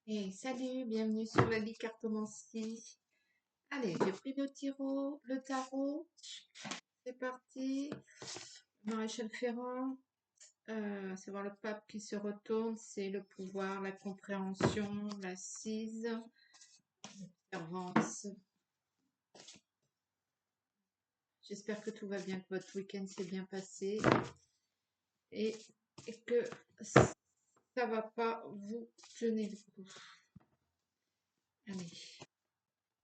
Et salut, bienvenue sur la vie cartomancie. Allez, j'ai pris le tarot. C'est parti. Maréchal Ferrand, c'est voir le pape qui se retourne, c'est le pouvoir, la compréhension, l'assise, l'observance. J'espère que tout va bien, que votre week-end s'est bien passé et, que ça va pas vous tenir le coup. Allez.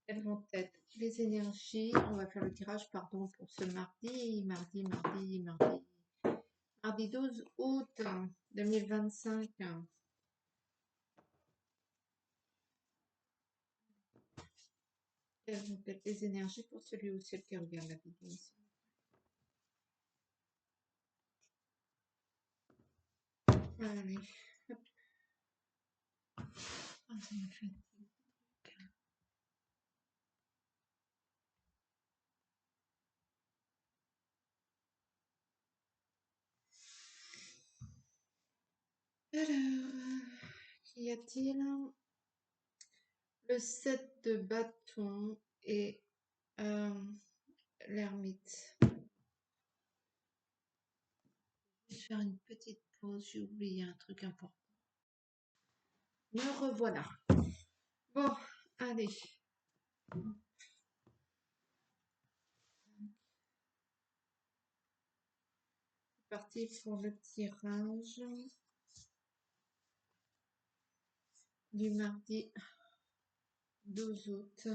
Elles vont être les énergies. On va faire le tirage, pardon, pour ce mardi 12 août 2025. Quelles vont être les énergies pour celui ou celle qui regarde la vidéo. Allez, hop. Ah, ça me fatigue. Alors, qu'y a-t-il? Le 7 de bâton et l'ermite. Je vais faire une petite pause, j'ai oublié un truc important. Me revoilà. Bon, allez. C'est parti pour le tirage du mardi 12 août.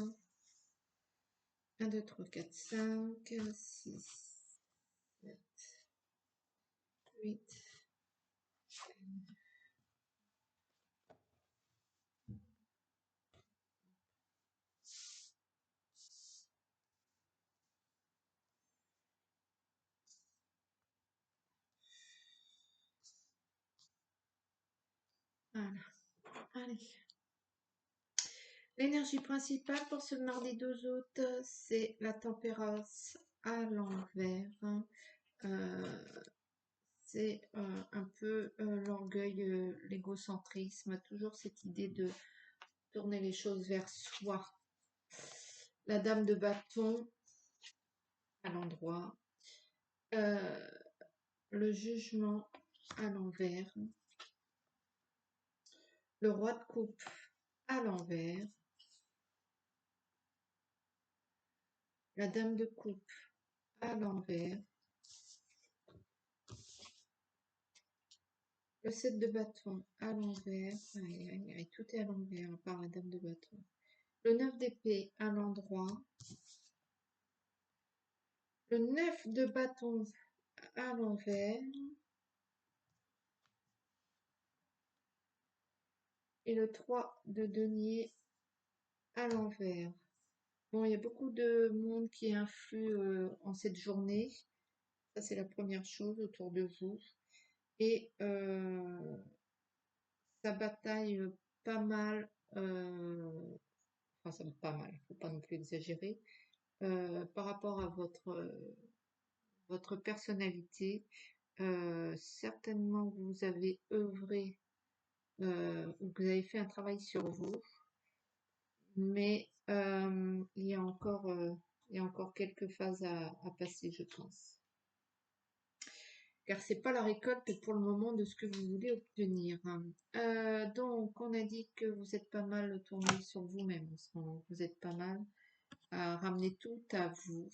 1, 2, 3, 4, 5, 6, 7, 8. Voilà. Allez. L'énergie principale pour ce mardi 12 août, c'est la tempérance à l'envers. C'est un peu l'orgueil, l'égocentrisme, toujours cette idée de tourner les choses vers soi. La dame de bâton à l'endroit. Le jugement à l'envers. Le roi de coupe à l'envers. La dame de coupe à l'envers. Le 7 de bâton à l'envers. Tout est à l'envers, à part la dame de bâton. Le 9 d'épée à l'endroit. Le 9 de bâton à l'envers. Et le 3 de denier à l'envers. Bon, il y a beaucoup de monde qui influe en cette journée. Ça, c'est la première chose autour de vous. Et ça bataille pas mal, enfin ça pas mal, faut pas non plus exagérer, par rapport à votre personnalité. Certainement vous avez œuvré ou que vous avez fait un travail sur vous, mais il y a encore quelques phases à passer, je pense. Car c'est pas la récolte pour le moment de ce que vous voulez obtenir. Donc, on a dit que vous êtes pas mal tourné sur vous-même en ce moment. Vous êtes pas mal à ramener tout à vous.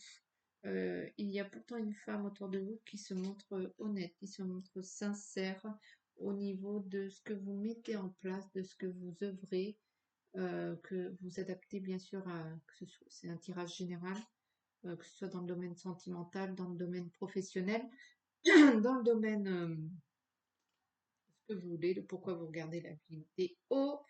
Il y a pourtant une femme autour de vous qui se montre honnête, qui se montre sincère au niveau de ce que vous mettez en place, de ce que vous œuvrez, que vous adaptez bien sûr à, c'est un tirage général, que ce soit dans le domaine sentimental, dans le domaine professionnel, dans le domaine ce que vous voulez, de pourquoi vous regardez la vidéo.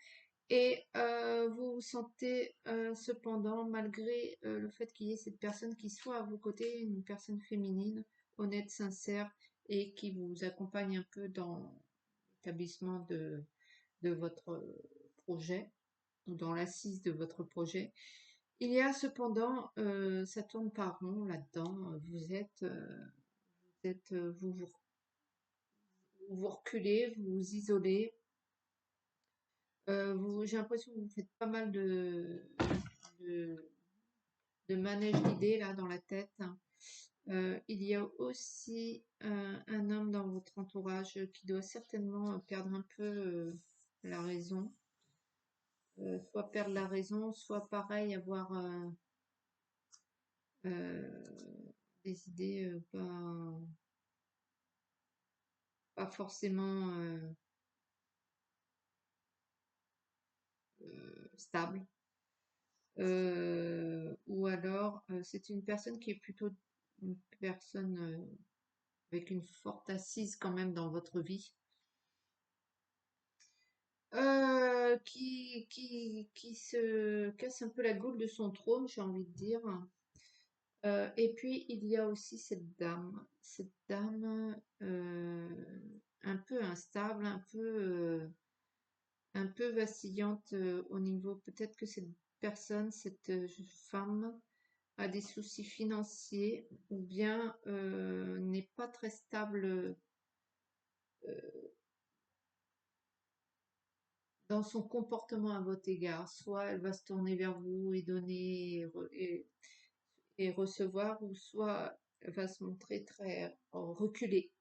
Et vous vous sentez cependant, malgré le fait qu'il y ait cette personne qui soit à vos côtés, une personne féminine, honnête, sincère, et qui vous accompagne un peu dans l'établissement de votre projet, ou dans l'assise de votre projet. Il y a cependant, ça tourne par rond là-dedans, vous reculez, vous vous isolez, J'ai l'impression que vous faites pas mal de, de manège d'idées là dans la tête. Il y a aussi un homme dans votre entourage qui doit certainement perdre un peu la raison. Soit perdre la raison, soit pareil, avoir euh, des idées pas forcément stables. Ou alors, c'est une personne qui est plutôt une personne avec une forte assise quand même dans votre vie. Qui se casse un peu la gaule de son trône, j'ai envie de dire. Et puis il y a aussi cette dame un peu instable, un peu vacillante au niveau. Peut-être que cette personne, cette femme, a des soucis financiers ou bien n'est pas très stable dans son comportement à votre égard. Soit elle va se tourner vers vous et donner et recevoir, ou soit elle va se montrer très reculée.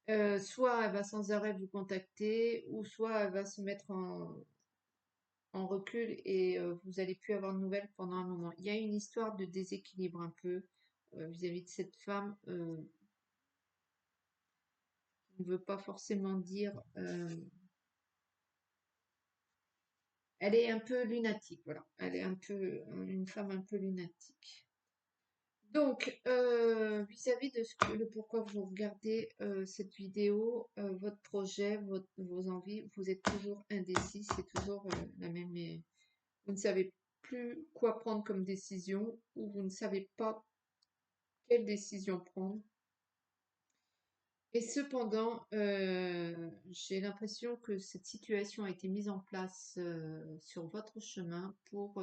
Soit elle va sans arrêt vous contacter, ou soit elle va se mettre en recul et vous n'allez plus avoir de nouvelles pendant un moment. Il y a une histoire de déséquilibre un peu vis-à-vis de cette femme qui ne veut pas forcément dire. Elle est un peu lunatique, voilà. Elle est un peu une femme un peu lunatique. Donc, vis-à-vis de le pourquoi vous regardez cette vidéo, votre projet, vos envies, vous êtes toujours indécis, c'est toujours la même. Vous ne savez plus quoi prendre comme décision, ou vous ne savez pas quelle décision prendre. Et cependant, j'ai l'impression que cette situation a été mise en place sur votre chemin pour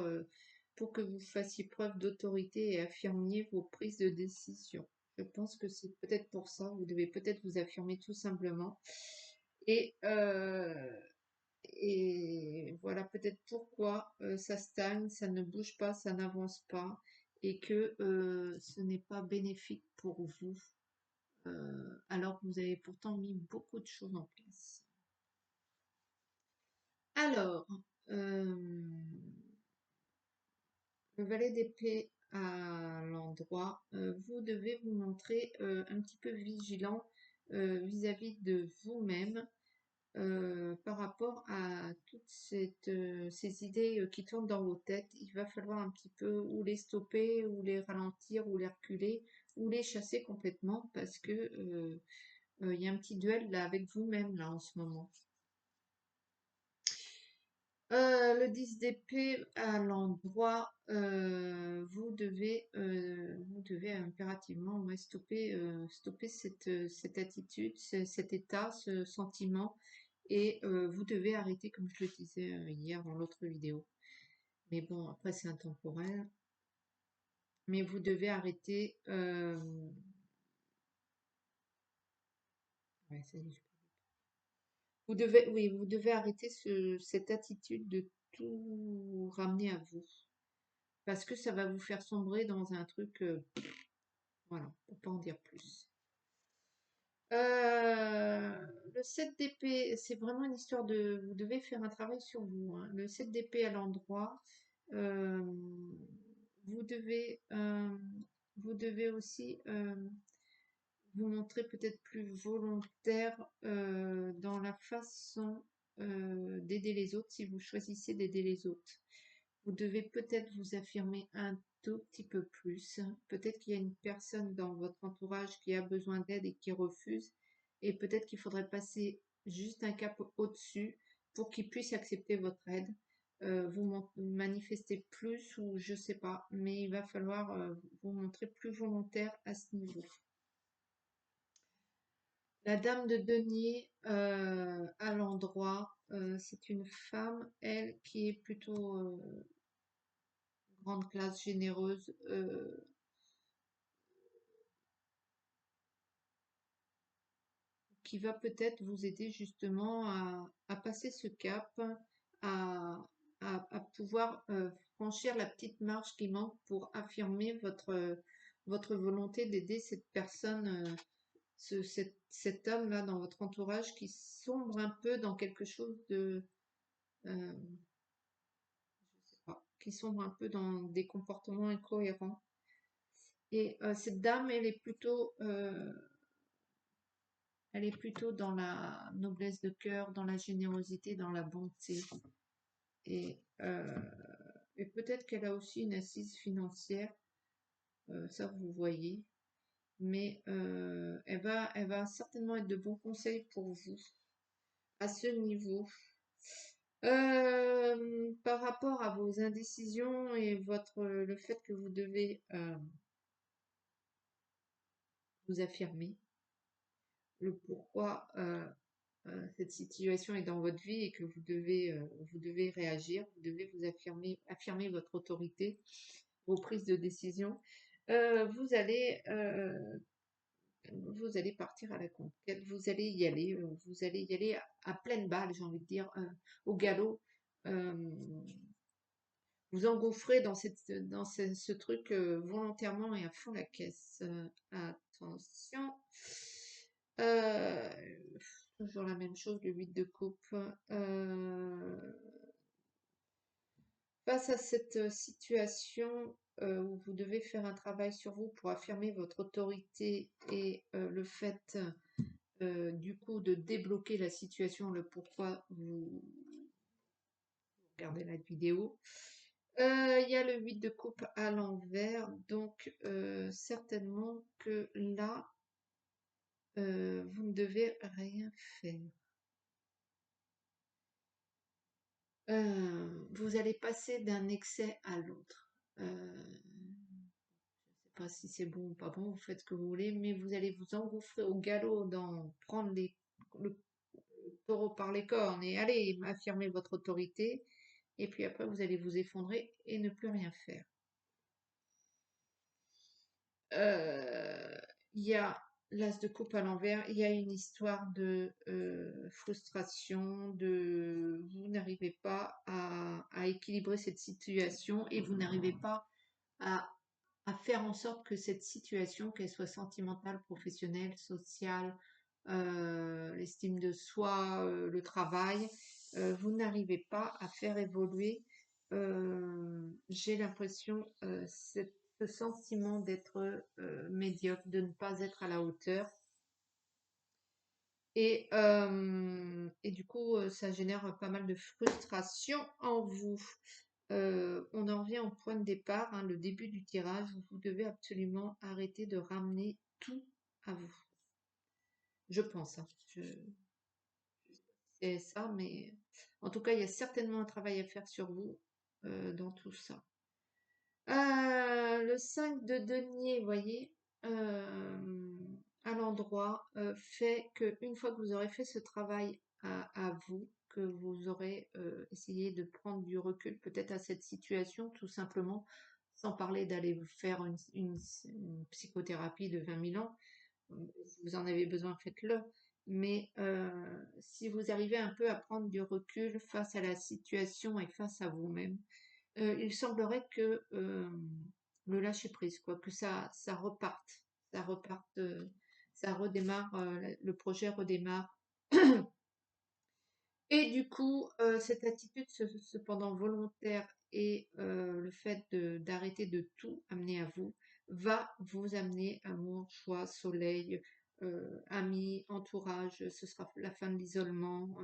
que vous fassiez preuve d'autorité et affirmiez vos prises de décision. Je pense que c'est peut-être pour ça, vous devez peut-être vous affirmer tout simplement. Et, euh, et voilà peut-être pourquoi ça stagne, ça ne bouge pas, ça n'avance pas, et que ce n'est pas bénéfique pour vous alors que vous avez pourtant mis beaucoup de choses en place. Alors, le valet d'épée à l'endroit, vous devez vous montrer un petit peu vigilant vis-à-vis de vous-même par rapport à toutes ces idées qui tournent dans vos têtes. Il va falloir un petit peu ou les stopper, ou les ralentir, ou les reculer, ou les chasser complètement parce que il y a un petit duel là avec vous-même là en ce moment. Le 10 d'épée à l'endroit, vous devez impérativement stopper, stopper cette attitude, cet état, ce sentiment, et vous devez arrêter, comme je le disais hier dans l'autre vidéo. Mais bon, après c'est intemporel. Mais vous devez arrêter. Ouais, ça y est, oui, vous devez arrêter cette attitude de tout ramener à vous. Parce que ça va vous faire sombrer dans un truc, voilà, pour pas en dire plus. Le 7 d'épée, c'est vraiment une histoire de, vous devez faire un travail sur vous, hein. Le 7 d'épée à l'endroit, euh, vous devez, euh, vous devez aussi vous montrer peut-être plus volontaire dans la façon d'aider les autres si vous choisissez d'aider les autres. Vous devez peut-être vous affirmer un tout petit peu plus. Peut-être qu'il y a une personne dans votre entourage qui a besoin d'aide et qui refuse. Et peut-être qu'il faudrait passer juste un cap au-dessus pour qu'il puisse accepter votre aide. Vous manifester plus ou je sais pas, mais il va falloir vous montrer plus volontaire à ce niveau. La dame de denier à l'endroit, c'est une femme, elle, qui est plutôt grande classe, généreuse, qui va peut-être vous aider justement à passer ce cap, à, à pouvoir franchir la petite marche qui manque pour affirmer votre volonté d'aider cette personne, cet homme-là dans votre entourage qui sombre un peu dans quelque chose de, je sais pas, qui sombre un peu dans des comportements incohérents. Et cette dame, elle est plutôt dans la noblesse de cœur, dans la générosité, dans la bonté. Et, euh, et peut-être qu'elle a aussi une assise financière, ça vous voyez. Mais elle va certainement être de bons conseils pour vous à ce niveau. Par rapport à vos indécisions et le fait que vous devez vous affirmer, le pourquoi cette situation est dans votre vie et que vous devez réagir, vous devez vous affirmer votre autorité, vos prises de décision. Vous allez vous allez partir à la conquête, vous allez y aller à pleine balle, j'ai envie de dire, au galop. Euh, vous engouffrez dans ce truc volontairement et à fond la caisse. Attention. Euh, Toujours la même chose, le 8 de coupe. Face à cette situation où vous devez faire un travail sur vous pour affirmer votre autorité et le fait du coup de débloquer la situation, le pourquoi vous regardez la vidéo. Il y a le 8 de coupe à l'envers, donc certainement que là, vous ne devez rien faire. Vous allez passer d'un excès à l'autre. Je sais pas si c'est bon ou pas bon, vous faites ce que vous voulez, mais vous allez vous engouffrer au galop dans prendre le taureau par les cornes et allez affirmer votre autorité. Et puis après, vous allez vous effondrer et ne plus rien faire. Il y a l'as de coupe à l'envers, il y a une histoire de frustration, vous n'arrivez pas à équilibrer cette situation et vous n'arrivez pas à, à faire en sorte que cette situation, qu'elle soit sentimentale, professionnelle, sociale, l'estime de soi, le travail, vous n'arrivez pas à faire évoluer, j'ai l'impression, ce sentiment d'être médiocre, de ne pas être à la hauteur. Et du coup, ça génère pas mal de frustration en vous. On en revient au point de départ, hein, le début du tirage, où vous devez absolument arrêter de ramener tout à vous. Je pense, hein. C'est ça, mais en tout cas, il y a certainement un travail à faire sur vous dans tout ça. Le 5 de denier, vous voyez, à l'endroit, fait que une fois que vous aurez fait ce travail à vous, que vous aurez essayé de prendre du recul peut-être à cette situation, tout simplement, sans parler d'aller vous faire une psychothérapie de 20 000 ans. Si vous en avez besoin, faites-le. Mais si vous arrivez un peu à prendre du recul face à la situation et face à vous-même, il semblerait que le lâcher prise, quoi, que ça reparte, ça redémarre, le projet redémarre. Et du coup, cette attitude cependant volontaire et le fait d'arrêter de tout amener à vous va vous amener amour, joie, soleil, amis, entourage. Ce sera la fin de l'isolement.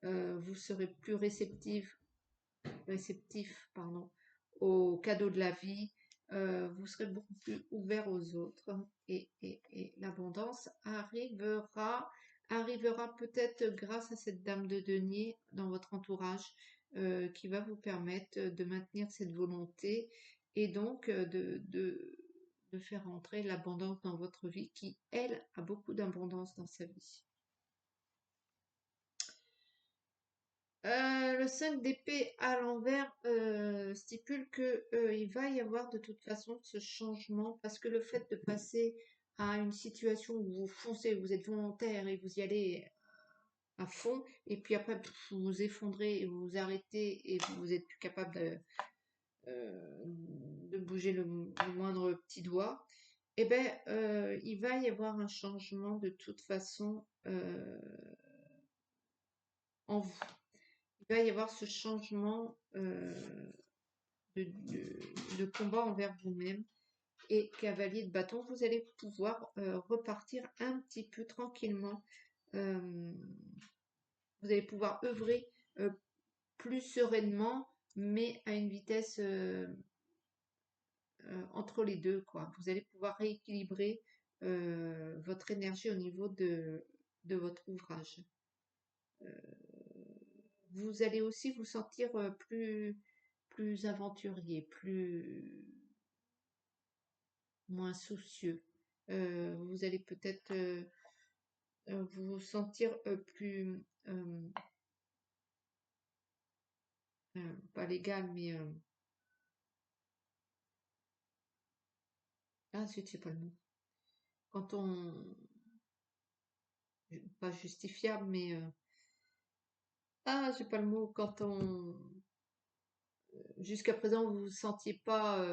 Vous serez plus réceptif, pardon, aux cadeaux de la vie. Vous serez beaucoup plus ouvert aux autres et l'abondance arrivera peut-être grâce à cette dame de denier dans votre entourage qui va vous permettre de maintenir cette volonté et donc de faire entrer l'abondance dans votre vie qui, elle, a beaucoup d'abondance dans sa vie. Le 5 d'épée à l'envers stipule que il va y avoir de toute façon ce changement parce que le fait de passer à une situation où vous foncez, vous êtes volontaire et vous y allez à fond, et puis après vous vous effondrez et vous vous arrêtez et vous êtes plus capable de bouger le moindre petit doigt, eh ben il va y avoir un changement de toute façon en vous. Il va y avoir ce changement de combat envers vous-même. Et cavalier de bâton, vous allez pouvoir repartir un petit peu tranquillement. Euh, vous allez pouvoir œuvrer plus sereinement, mais à une vitesse entre les deux, quoi. Vous allez pouvoir rééquilibrer votre énergie au niveau de votre ouvrage. Vous allez aussi vous sentir plus aventurier, moins soucieux. Vous allez peut-être vous sentir plus, pas légal, mais ah, c'est pas le mot. Quand on, pas justifiable, mais ah, j'ai pas le mot. Quand on, jusqu'à présent, vous vous sentiez pas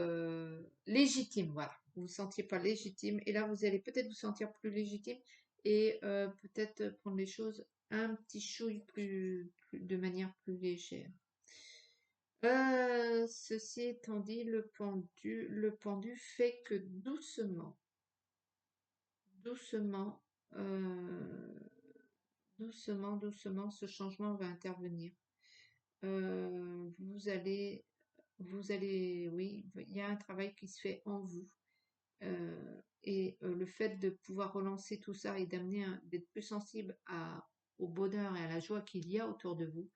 légitime, voilà. Vous vous sentiez pas légitime, et là, vous allez peut-être vous sentir plus légitime et peut-être prendre les choses un petit chouille de manière plus légère. Ceci étant dit, le pendu fait que doucement, euh, doucement, ce changement va intervenir. Euh, vous allez, oui, il y a un travail qui se fait en vous. Et le fait de pouvoir relancer tout ça et d'être plus sensible au bonheur et à la joie qu'il y a autour de vous,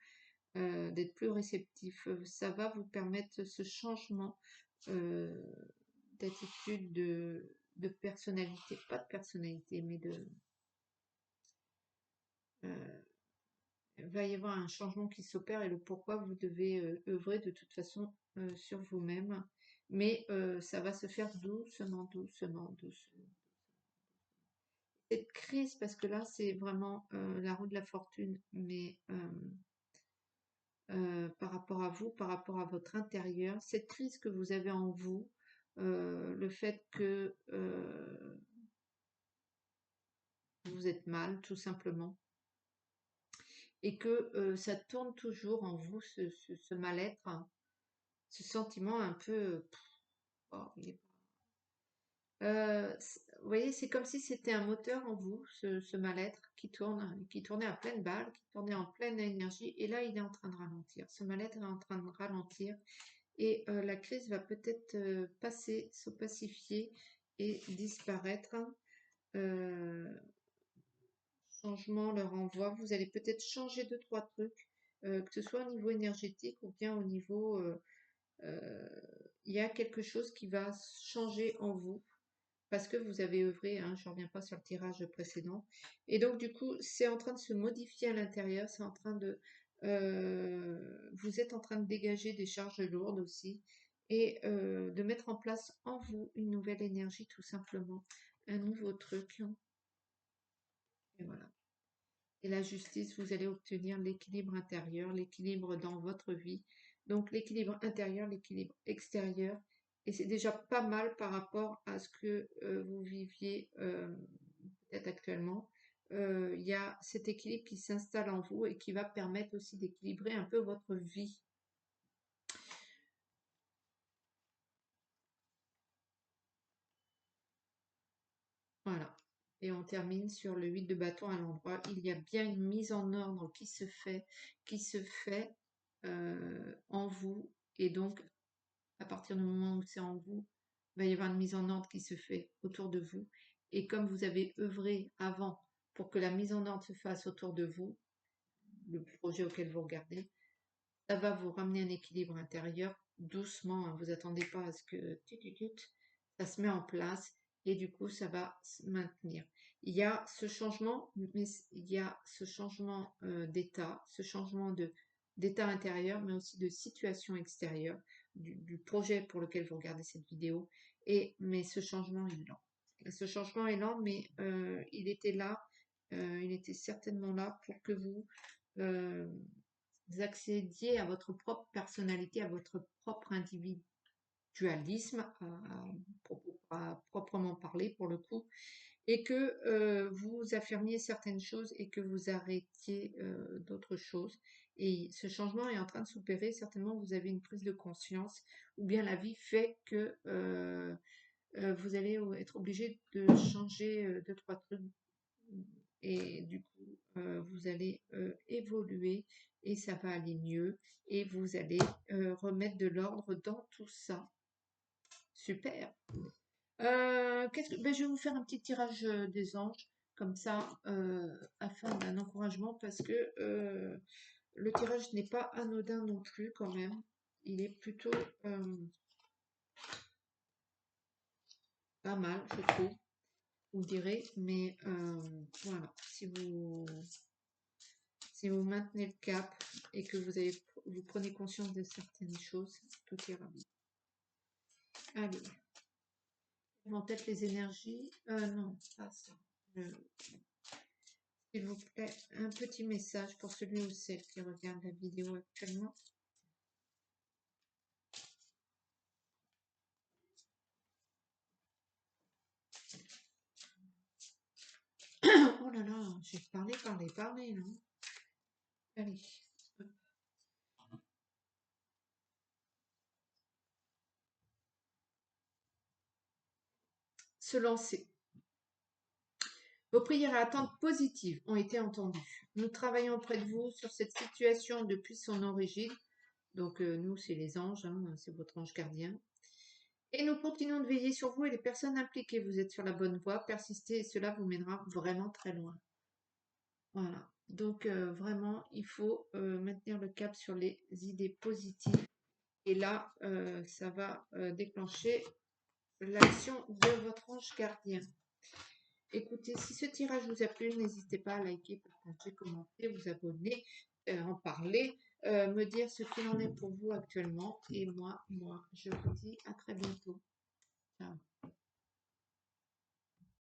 d'être plus réceptif, ça va vous permettre ce changement euh, d'attitude, de personnalité, pas de personnalité, mais euh, il va y avoir un changement qui s'opère, et le pourquoi vous devez œuvrer de toute façon sur vous-même, mais ça va se faire doucement, doucement, doucement. Cette crise, parce que là c'est vraiment la roue de la fortune, mais par rapport à vous, par rapport à votre intérieur, cette crise que vous avez en vous, le fait que vous êtes mal, tout simplement, et que ça tourne toujours en vous, ce mal-être, hein, ce sentiment un peu, oh, vous voyez, c'est comme si c'était un moteur en vous, ce mal-être qui tournait à pleine balle, qui tournait en pleine énergie, et là il est en train de ralentir. Ce mal-être est en train de ralentir, et la crise va peut-être passer, se pacifier et disparaître. Euh, Changement leur envoie. Vous allez peut-être changer deux, trois trucs, que ce soit au niveau énergétique ou bien au niveau... euh, il y a quelque chose qui va changer en vous parce que vous avez œuvré, hein, je ne reviens pas sur le tirage précédent. Et donc, du coup, c'est en train de se modifier à l'intérieur, c'est en train de... vous êtes en train de dégager des charges lourdes aussi, et de mettre en place en vous une nouvelle énergie, tout simplement, un nouveau truc. Et voilà. Et la justice, vous allez obtenir l'équilibre intérieur, l'équilibre dans votre vie. Donc l'équilibre intérieur, l'équilibre extérieur. Et c'est déjà pas mal par rapport à ce que vous viviez peut-être actuellement. Il y a cet équilibre qui s'installe en vous et qui va permettre aussi d'équilibrer un peu votre vie. Voilà. Et on termine sur le 8 de bâton à l'endroit. Il y a bien une mise en ordre qui se fait en vous. Et donc, à partir du moment où c'est en vous, il va y avoir une mise en ordre qui se fait autour de vous. Et comme vous avez œuvré avant pour que la mise en ordre se fasse autour de vous, le projet auquel vous regardez, ça va vous ramener un équilibre intérieur doucement, hein. Vous attendez pas à ce que ça se met en place, et du coup ça va se maintenir. Il y a ce changement, mais il y a ce changement d'état, ce changement d'état intérieur, mais aussi de situation extérieure du projet pour lequel vous regardez cette vidéo. Mais ce changement est lent. Ce changement est lent, mais il était là, il était certainement là pour que vous accédiez à votre propre personnalité, à votre propre individualisme, à proprement parler pour le coup, et que vous affirmiez certaines choses et que vous arrêtiez d'autres choses. Et ce changement est en train de s'opérer. Certainement, vous avez une prise de conscience, ou bien la vie fait que vous allez être obligé de changer deux, trois trucs. Et du coup, vous allez évoluer et ça va aller mieux. Et vous allez remettre de l'ordre dans tout ça. Super. Ben, je vais vous faire un petit tirage des anges, comme ça, afin d'un encouragement, parce que le tirage n'est pas anodin non plus, quand même. Il est plutôt pas mal, je trouve, vous direz, mais voilà, si vous maintenez le cap et que vous prenez conscience de certaines choses, tout ira bien. Allez, vont peut-être les énergies. Non, pas ça. S'il vous plaît, un petit message pour celui ou celle qui regarde la vidéo actuellement. Oh là là, j'ai parlé, non? Allez. Se lancer. Vos prières à attente positives ont été entendues. Nous travaillons auprès de vous sur cette situation depuis son origine. Donc nous, c'est les anges, hein, c'est votre ange gardien. Et nous continuons de veiller sur vous et les personnes impliquées. Vous êtes sur la bonne voie, persistez et cela vous mènera vraiment très loin. Voilà. Donc vraiment, il faut maintenir le cap sur les idées positives. Et là, ça va déclencher l'action de votre ange gardien. Écoutez, si ce tirage vous a plu, n'hésitez pas à liker, partager, commenter, vous abonner, en parler, me dire ce qu'il en est pour vous actuellement. Et moi, je vous dis à très bientôt. Ciao.